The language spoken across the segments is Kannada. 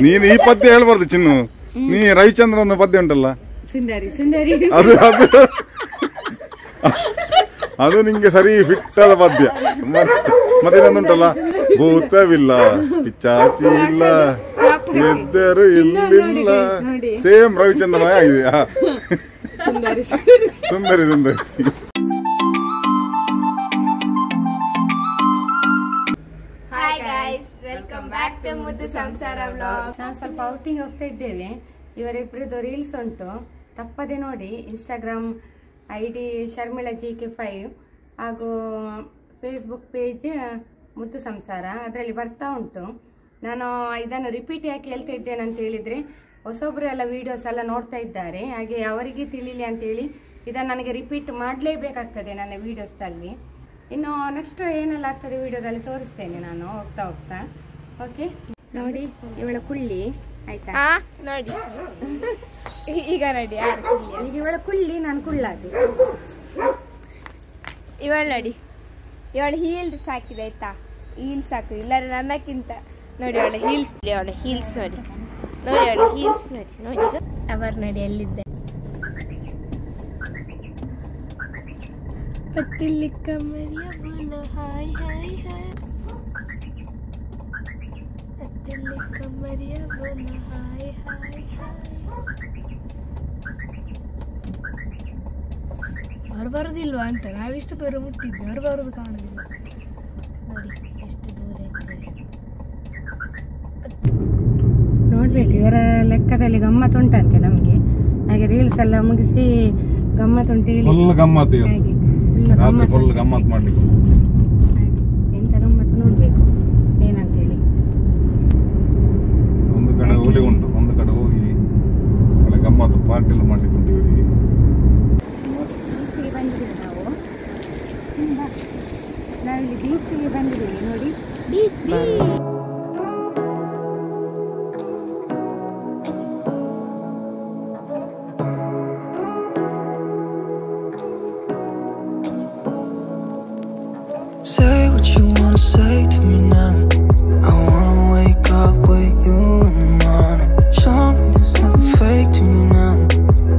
ನೀನು ಈ ಪದ್ಯ ಹೇಳ್ಬಾರ್ದು ಚಿನ್ನು. ನೀ ರವಿಚಂದ್ರ ಒಂದು ಪದ್ಯ ಉಂಟಲ್ಲ, ಅದು ಅದು ಅದು ನಿಂಗೆ ಸರಿ ಫಿಟ್ ಆದ ಪದ್ಯ. ಮತ್ತೆ ಇನ್ನೊಂದುಂಟಲ್ಲ, ಭೂತವಿಲ್ಲ ಪಿಚಾಚಿ ಇಲ್ಲ ಎದ್ದರು ಇಲ್ಲಿಲ್ಲ, ಸೇಮ್ ರವಿಚಂದ್ರನ ಆಗಿದೆ. ಸುಂದರಿ ಸುಂದರಿ. ವೆಲ್ಕಮ್ ಬ್ಯಾಕ್ ಟು ಮುದ್ದು ಸಂಸಾರ ವ್ಲಾಗ್. ನಾವು ಸ್ವಲ್ಪ ಔಟಿಂಗ್ ಹೋಗ್ತಾ ಇದ್ದೇವೆ. ಇವರಿಬ್ಬರದ್ದು ರೀಲ್ಸ್ ಉಂಟು, ತಪ್ಪದೆ ನೋಡಿ. ಇನ್ಸ್ಟಾಗ್ರಾಮ್ ID ಶರ್ಮಿಳಾ GK5 ಹಾಗೂ ಫೇಸ್ಬುಕ್ ಪೇಜ್ ಮುದ್ದು ಸಂಸಾರ, ಅದರಲ್ಲಿ ಬರ್ತಾ ಉಂಟು. ನಾನು ಇದನ್ನು ರಿಪೀಟ್ ಯಾಕೆ ಹೇಳ್ತಾ ಇದ್ದೇನೆ ಅಂತ ಹೇಳಿದರೆ, ಹೊಸೊಬ್ಬರು ಎಲ್ಲ ವೀಡಿಯೋಸ್ ಎಲ್ಲ ನೋಡ್ತಾ ಇದ್ದಾರೆ, ಹಾಗೆ ಅವರಿಗೆ ತಿಳಿಲಿ ಅಂತೇಳಿ ಇದನ್ನು ನನಗೆ ರಿಪೀಟ್ ಮಾಡಲೇಬೇಕಾಗ್ತದೆ ನನ್ನ ವೀಡಿಯೋಸ್ದಲ್ಲಿ. ಇನ್ನು ನೆಕ್ಸ್ಟ್ ಏನೆಲ್ಲ ಆಗ್ತದೆ ವಿಡಿಯೋದಲ್ಲಿ ತೋರಿಸ್ತೇನೆ ನಾನು ಹೋಗ್ತಾ ಹೋಗ್ತಾ. ಓಕೆ, ನೋಡಿ ಇವಳ ಕುಳ್ಳಿ ಆಯ್ತಾ? ನೋಡಿ ಈಗ ನೋಡಿ, ಈಗ ಇವಳ ಕುಳ್ಳಿ, ನಾನು ಕುಳ್ಳಾದು. ಇವಳು ನೋಡಿ, ಇವಳು ಹೀಲ್ಸ್ ಹಾಕಿದೆ ಆಯ್ತಾ? ಹೀಲ್ಸ್ ಹಾಕಿದೆ, ಇಲ್ಲಾರೆ ನನ್ನಕ್ಕಿಂತ ನೋಡಿ ಅವಳ ಹೀಲ್ಸ್. ಅವಳ ಹೀಲ್ಸ್ ನೋಡಿ, ನೋಡಿ ಅವಳ ಹೀಲ್ಸ್ ನೋಡಿ. ನೋಡಿ ಅವರು ನೋಡಿ ಎಲ್ಲಿದ್ದೆ. ಪತ್ತಿಲ್ಲಿ ಕಮ್ಮರಿಯ ಬೋಲ ಹಾಯ್ ಹಾಯ್ ಹಾಯ್, ಪತ್ತಿಲ್ಲಿ ಕಮ್ಮರಿಯ ಬೋಲ ಹಾಯ್ ಹಾಯ್ ಹಾಯ್. ಅವ್ರು ಬರೋದಿಲ್ವಾ ಅಂತ ನಾವಿಷ್ಟು ದೂರ ಮುಟ್ಟಿದ್ವಿ, ಅವ್ರು ಬರೋದು ಕಾಣೋದಿಲ್ಲ. ನೋಡಿ ಎಷ್ಟು ದೂರ ಇದ್ದೇವೆ. ನೋಡ್ಬೇಕು, ಇವರ ಲೆಕ್ಕದಲ್ಲಿ ಗಮ್ಮತ್ ಉಂಟಂತೆ ನಮಗೆ. ಹಾಗೆ ರೀಲ್ಸ್ ಎಲ್ಲ ಮುಗಿಸಿ ಗಮ್ಮತ್ ಉಂಟು, ಗಮ್ಮತ್ ಮಾಡ್ಲಿಕ್ಕೆ ಎಂತ ಗಮ್ಮತ್ತು ನೋಡ್ಬೇಕು ಏನಂತ ಹೇಳಿ. ಒಂದು ಕಡೆ ಹೋಗಿ ಉಂಟು, ಒಂದು ಕಡೆ ಹೋಗಿ ಒಳ್ಳೆ ಗಮ್ಮತ್ತು ಪಾರ್ಟಿ ಎಲ್ಲ ಮಾಡ್ಲಿಕ್ಕೆ ಉಂಟು ಇವರಿಗೆ. ಬೀಚಿಗೆ ಬಂದಿದ್ದೇವೆ ನಾವಿಲ್ಲಿ ಬೀಚಿಗೆ ಬಂದಿದ್ದೇವೆ ನೋಡಿ. Beach Say what you wanna say to me now. I wanna wake up with you in the morning. Show me there's nothing fake to me now.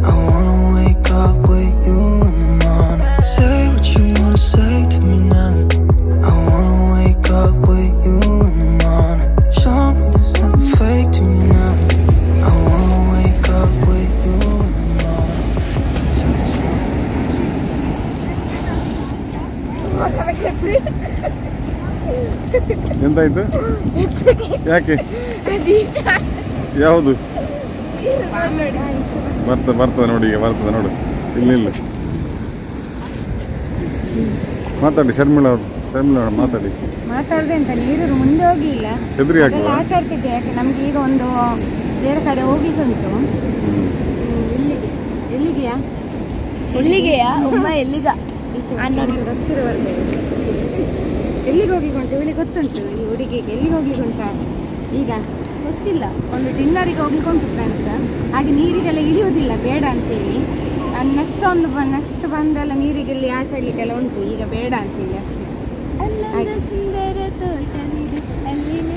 I wanna wake up with you in the morning. Say what you wanna say to me now. I wanna wake up with you in the morning. Show me there's nothing fake to me now. I wanna wake up with you in the morning. ಎಂತಾಯ್ತು? ಯಾಕೆ? ಯಾವುದು ಬರ್ತದೆ ನೋಡಿ, ಈಗ ಬರ್ತದೆ ನೋಡು. ಇಲ್ಲ ಮಾತಾಡಿ ಶರ್ಮಿಳಾ ಅವರು, ಶರ್ಮಿಳಾ ಮಾತಾಡದೆ ಅಂತ. ನೀರು ಮುಂದೆ ಹೋಗಿಲ್ಲ, ಹೆದರಿ ಹಾಕಿ ಆಟ ಆಡ್ತಿದ್ದೆ. ಯಾಕೆ ನಮ್ಗೆ ಈಗ ಒಂದು ಬೇರೆ ಕಡೆ ಹೋಗಿದ್ದುಂಟು. ಎಲ್ಲಿಗೆಯಾ ಒಮ್ಮ ಎಲ್ಲಿಗ ಗೊತ್ತಿರೋ ಬರ್ತೇವೆ. ಎಲ್ಲಿಗೆ ಹೋಗ್ಲಿಕ್ಕುಂಟು ಇವಳಿಗೆ ಗೊತ್ತುಂಟು, ಈ ಹುಡುಗಿಗೆ ಎಲ್ಲಿಗೆ ಹೋಗ್ಲಿಕ್ಕುಂಟ ಈಗ ಗೊತ್ತಿಲ್ಲ. ಒಂದು ಡಿನ್ನರಿಗೆ ಹೋಗ್ಲಿಕ್ಕುಂಟು ಫ್ರೆಂಡ್ಸ್. ಹಾಗೆ ನೀರಿಗೆಲ್ಲ ಇಳಿಯೋದಿಲ್ಲ ಬೇಡ ಅಂತೇಳಿ. ನೆಕ್ಸ್ಟ್ ಬಂದೆಲ್ಲ ನೀರಿಗೆಲ್ಲಿ ಆಟ ಆಡ್ಲಿಕ್ಕೆಲ್ಲ ಉಂಟು, ಈಗ ಬೇಡ ಅಂತೇಳಿ ಅಷ್ಟೇ.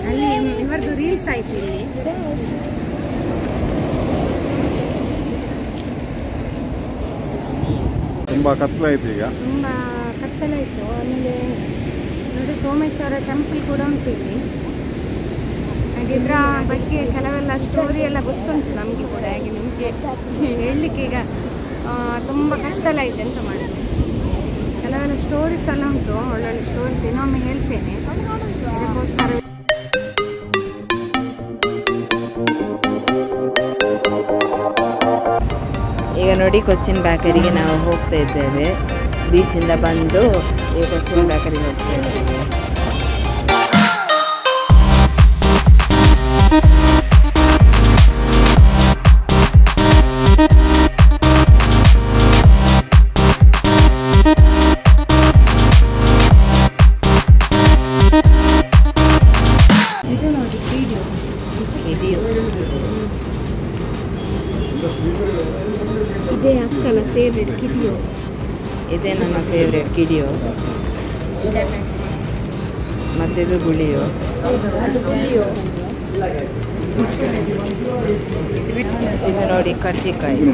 ಅಲ್ಲಿ ಇವರದ್ದು ರೀಲ್ಸ್ ಆಯ್ತು ಇಲ್ಲಿ. ತುಂಬಾ ಕತ್ತಲಾಯ್ತು, ಈಗ ತುಂಬ ಕತ್ತಲಾಯಿತು. ಆಮೇಲೆ ನೋಡಿ ಸೋಮೇಶ್ವರ ಟೆಂಪಲ್ ಕೂಡ ಉಂಟು ಇಲ್ಲಿ. ಹಾಗೆ ಇದರ ಬಗ್ಗೆ ಕೆಲವೆಲ್ಲ ಸ್ಟೋರಿ ಎಲ್ಲ ಗೊತ್ತುಂಟು ನಮಗೆ ಕೂಡ. ಹಾಗೆ ನಿಮಗೆ ಹೇಳಲಿಕ್ಕೆ ಈಗ ತುಂಬ ಕತ್ತಲಾಯಿತು, ಎಂತ ಮಾಡಿದೆ. ಕೆಲವೆಲ್ಲ ಸ್ಟೋರೀಸ್ ಎಲ್ಲ ಉಂಟು, ಒಳ್ಳೊಳ್ಳೆ ಸ್ಟೋರೀಸ್ ಇನ್ನೊಮ್ಮೆ ಹೇಳ್ತೇನೆ. ಅದಕ್ಕೋಸ್ಕರ ಈಗ ನೋಡಿ ಕೊಚ್ಚಿನ್ ಬೇಕರಿಗೆ ನಾವು ಹೋಗ್ತಾ ಇದ್ದೇವೆ. ಬೀಚಿಂದ ಬಂದು ಈಗ ಕೊಚ್ಚಿನ್ ಬೇಕರಿಗೆ ಹೋಗ್ತಾ ಇದ್ದೇವೆ. ಇದು ನೋಡಿ ಇದೇ ಅಕ್ಕನ ಫೇವ್ರೆಟ್ ಕಿಡಿಯೋ. ಇದೇ ನನ್ನ ಫೇವ್ರೇಟ್ ಕಿಡಿಯೋ, ಮತ್ತಿದು ಗುಳಿಯೋ. ಇದು ನೋಡಿ ಕರ್ಜಿಕಾಯಿ.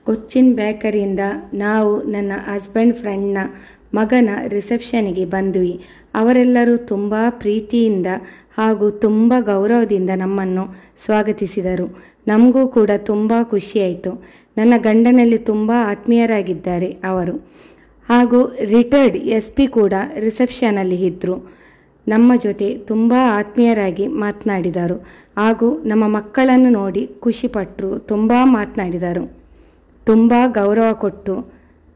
ಕೊಚ್ಚಿನ್ ಬೇಕರಿಯಿಂದ ನಾವು ನನ್ನ ಹಸ್ಬೆಂಡ್ ಫ್ರೆಂಡ್ನ ಮಗನ ರಿಸೆಪ್ಷನ್ಗೆ ಬಂದ್ವಿ. ಅವರೆಲ್ಲರೂ ತುಂಬ ಪ್ರೀತಿಯಿಂದ ಹಾಗೂ ತುಂಬ ಗೌರವದಿಂದ ನಮ್ಮನ್ನು ಸ್ವಾಗತಿಸಿದರು. ನಮಗೂ ಕೂಡ ತುಂಬ ಖುಷಿಯಾಯಿತು. ನನ್ನ ಗಂಡನಲ್ಲಿ ತುಂಬ ಆತ್ಮೀಯರಾಗಿದ್ದಾರೆ ಅವರು. ಹಾಗೂ ರಿಟೈರ್ಡ್ SP ಕೂಡ ರಿಸೆಪ್ಷನಲ್ಲಿ ಇದ್ದರು. ನಮ್ಮ ಜೊತೆ ತುಂಬ ಆತ್ಮೀಯರಾಗಿ ಮಾತನಾಡಿದರು ಹಾಗೂ ನಮ್ಮ ಮಕ್ಕಳನ್ನು ನೋಡಿ ಖುಷಿಪಟ್ಟರು. ತುಂಬ ಮಾತನಾಡಿದರು. ತುಂಬ ಗೌರವ ಕೊಟ್ಟು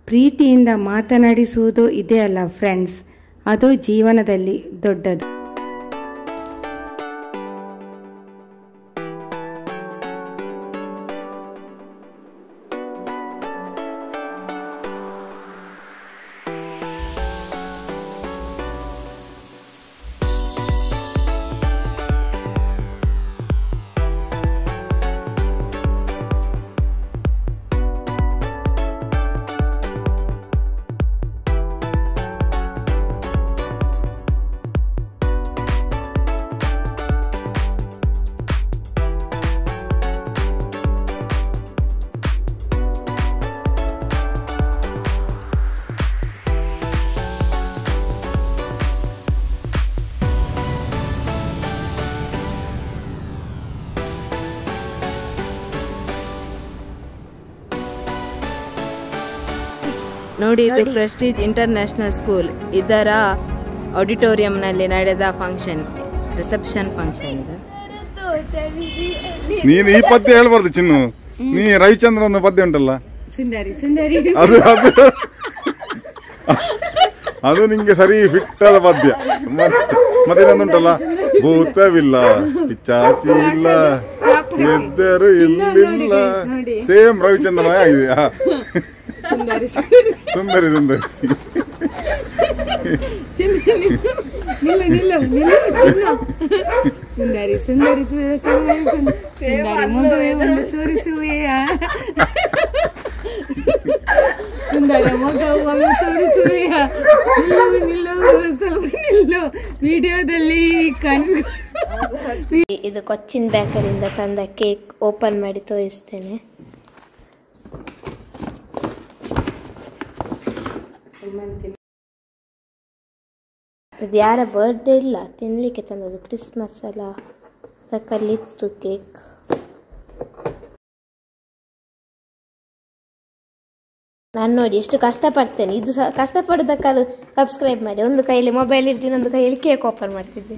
ಪ್ರೀತಿಯಿಂದ ಮಾತನಾಡಿಸುವುದು ಇದೆ ಅಲ್ಲ ಫ್ರೆಂಡ್ಸ್, ಅದು ಜೀವನದಲ್ಲಿ ದೊಡ್ಡದು. ನೋಡಿ, ಇದು ಪ್ರೆಸ್ಟೀಜ್ ಇಂಟರ್ನ್ಯಾಷನಲ್ ಸ್ಕೂಲ್. ಇದರ ಆಡಿಟೋರಿಯಂನಲ್ಲಿ ನಡೆದ ಫಂಕ್ಷನ್, ರಿಸೆಪ್ಷನ್ ಫಂಕ್ಷನ್ ಇದು. ನೀನು ಈ ಪದ್ಯ ಹೇಳ್ಬಾರ್ದು ಚಿನ್ನು. ನೀ ರವಿಚಂದ್ರ ಒಂದು ಪದ್ಯ ಉಂಟಲ್ಲ, ಸುಂದರಿ ಸುಂದರಿ, ಅದು ನಿಂಗೆ ಸರಿ ಫಿಟ್ ಆದ ಪದ್ಯ. ಮತ್ತೆ ಇನ್ನೊಂದುಂಟಲ್ಲ, ಭೂತವಿಲ್ಲ ಪಿಚಾಚಿ ಇಲ್ಲ ಎದ್ದರು ಇಲ್ಲಿಲ್ಲ, ಸೇಮ್ ರವಿಚಂದ್ರ ಆಗಿದೆ. ಸುಂದರಿ ಸುಂದರಿ ಸುಂದರಿ ನಿಲ್ಲ ನಿಲ್ಲ ನಿಲ್ಲ ಸುಂದರಿ ಸುಂದರಿ ಸುಂದರಿ ಸುಂದರಿ ಮದುವೆ ಒಂದು ತೋರಿಸುವೆಯಾ, ಸುಂದರ ಮಗುವನ್ನು ತೋರಿಸುವೆಯಾ, ನಿಲ್ಲು ಸ್ವಲ್ಪ ನಿಲ್ಲು ವಿಡಿಯೋದಲ್ಲಿ ಕಣ್ಣು. ಇದು ಕೊಚ್ಚಿನ್ ಬೇಕರಿಯಿಂದ ತಂದ ಕೇಕ್ ಓಪನ್ ಮಾಡಿ ತೋರಿಸ್ತೇನೆ. ಇದು ಯಾರ ಬರ್ಡೇ ಇಲ್ಲ, ತಿನ್ಲಿಕ್ಕೆ ತಂದದ್ದು, ಕ್ರಿಸ್ಮಸ್ ಅಲ್ಲ. ಕಲಿತ್ತು ಕೇಕ್. ನಾನು ನೋಡಿ ಎಷ್ಟು ಕಷ್ಟಪಡ್ತೇನೆ. ಇದು ಸಹ ಕಷ್ಟಪಡೋದಕ್ಕಾದ್ರೂ ಸಬ್ಸ್ಕ್ರೈಬ್ ಮಾಡಿ. ಒಂದು ಕೈಯಲ್ಲಿ ಮೊಬೈಲ್ ಇರ್ತೀನಿ, ಒಂದು ಕೈಯಲ್ಲಿ ಕೇಕ್ ಓಪನ್ ಮಾಡ್ತಿದ್ದೆ.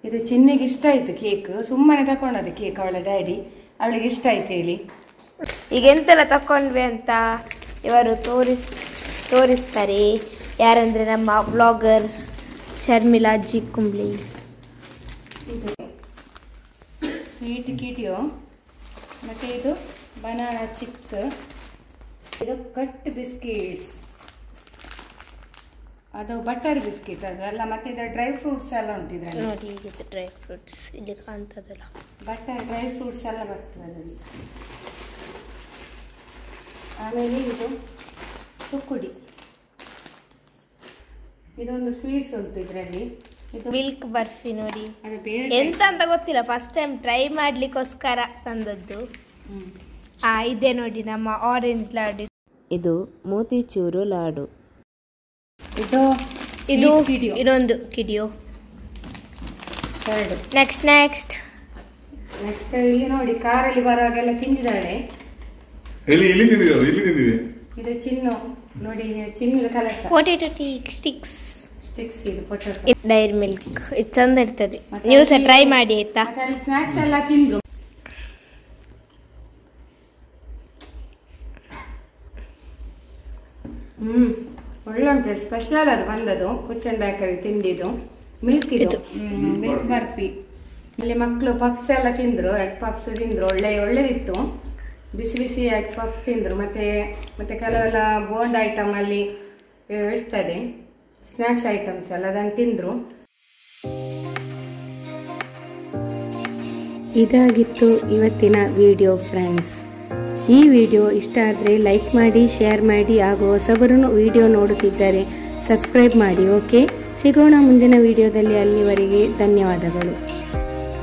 ಇದು ಚಿನ್ನಿಗೆ ಇಷ್ಟ ಆಯ್ತು ಕೇಕ್, ಸುಮ್ಮನೆ ತಕೊಂಡದ್ದು ಕೇಕ್ ಅವಳ ಡ್ಯಾಡಿ, ಅವಳಿಗೆ ಇಷ್ಟ ಆಯ್ತು ಹೇಳಿ. ಈಗ ಎಂತೆಲ್ಲ ತಕೊಂಡ್ವಿ ಅಂತ ಇವರು ತೋರಿಸ್ತಾರೆ. ಯಾರಂದ್ರೆ ನಮ್ಮ ವ್ಲಾಗರ್ ಶರ್ಮಿಳಾ ಜಿ ಕುಂಬ್ಳಿ. ಇದು ಸ್ವೀಟ್ ಕಿಟಿಯೋ, ಮತ್ತೆ ಇದು ಬನಾನಾ ಚಿಪ್ಸ್, ಇದು ಕಟ್ ಬಿಸ್ಕಿಟ್ಸ್, ಅದು ಬಟರ್ ಬಿಸ್ಕಿಟ್ ಅದಲ್ಲ, ಮತ್ತೆ ಇದು ಡ್ರೈ ಫ್ರೂಟ್ಸ್ ಎಲ್ಲ ಉಂಟು ಇದರಲ್ಲಿ ನೋಡಿ. ಇದು ಡ್ರೈ ಫ್ರೂಟ್ಸ್ ಇಲ್ಲಿ ಕಾಣ್ತದಲ್ಲ, ಬಟರ್ ಡ್ರೈ ಫ್ರೂಟ್ಸ್ ಎಲ್ಲ ಬರ್ತದೆ ಅದರಲ್ಲಿ. ಆಮೇಲೆ ಇದು ಸುಕ್ಕುಡಿ, ಇದೊಂದು ಸ್ವೀಟ್ಸ್ ಉಂಟು ಇದರಲ್ಲಿ. ಇದು ಮಿಲ್ಕ್ ಬರ್ಫಿ ನೋಡಿ, ಅದು ಬೇರೆ ಎಂತ ಅಂತ ಗೊತ್ತಿಲ್ಲ, ಫಸ್ಟ್ ಟೈಮ್ ಟ್ರೈ ಮಾಡ್ಲಿಕ್ಕೋಸ್ಕರ ತಂದದ್ದು. ಇದೆ ನೋಡಿ ನಮ್ಮ ಆರೆಂಜ್ ಲಾಡು. ಇದು ಮೋತಿಚೂರು ಲಾಡು. ಇದು ಇನ್ನೊಂದು ಕಿಡಿಯೋ. ಎರಡು. ನೆಕ್ಸ್ಟ್ ಇಲ್ಲಿ ನೋಡಿ, ಕಾರಲ್ಲಿ ಬರುವಾಗೆಲ್ಲ ತಿಂದಿದ್ದಾಳೆ. ಇದು ಚಿನ್ನು ನೋಡಿ, ಚಿನ್ನದ ಕಲಸ. ಪೊಟೇಟೊ ಸ್ಟಿಕ್ಸ್ ಇದು ಪೊಟೇಟೊ. ಡೈರಿ ಮಿಲ್ಕ್ ಇದು ಚಂದ ಇರ್ತದೆ, ನೀವು ಸಹ ಟ್ರೈ ಮಾಡಿ ಆಯ್ತಾ. ಸ್ನಾಕ್ಸ್ ಎಲ್ಲ ತಿಂದ್ರು. ಒಳ್ಳೆ ಉಂಟು, ಸ್ಪೆಷಲ್ ಅದು ಬಂದದು ಕುಚ್ಚನ್ ಬೇಕರಿ ತಿಂದಿದ್ದು. ಮಿಲ್ಕ್ ಇದು ಮಿಲ್ಕ್ ಬರ್ಫಿ. ಇಲ್ಲಿ ಮಕ್ಕಳು ಪಪ್ಸ್ ಎಲ್ಲ ತಿಂದ್ರು, ಎಗ್ ಪಪ್ಸ್ ತಿಂದ್ರು, ಒಳ್ಳೆದಿತ್ತು. ಬಿಸಿ ಬಿಸಿ ಎಗ್ ಪಪ್ಸ್ ತಿಂದ್ರು. ಮತ್ತೆ ಕೆಲವೆಲ್ಲ ಬೋಂಡ್ ಐಟಮ್ ಅಲ್ಲಿ ಇರ್ತದೆ, ಸ್ನಾಕ್ಸ್ ಐಟಮ್ಸ್ ಎಲ್ಲ, ಅದನ್ನು ತಿಂದ್ರು. ಇದಾಗಿತ್ತು ಇವತ್ತಿನ ವಿಡಿಯೋ ಫ್ರೆಂಡ್ಸ್. ಈ ವಿಡಿಯೋ ಇಷ್ಟ ಆದರೆ ಲೈಕ್ ಮಾಡಿ, ಶೇರ್ ಮಾಡಿ, ಹಾಗೂ ಹೊಸಬರು ವಿಡಿಯೋ ನೋಡುತ್ತಿದ್ದರೆ ಸಬ್ಸ್ಕ್ರೈಬ್ ಮಾಡಿ. ಓಕೆ, ಸಿಗೋಣ ಮುಂದಿನ ವಿಡಿಯೋದಲ್ಲಿ. ಅಲ್ಲಿವರೆಗೆ ಧನ್ಯವಾದಗಳು.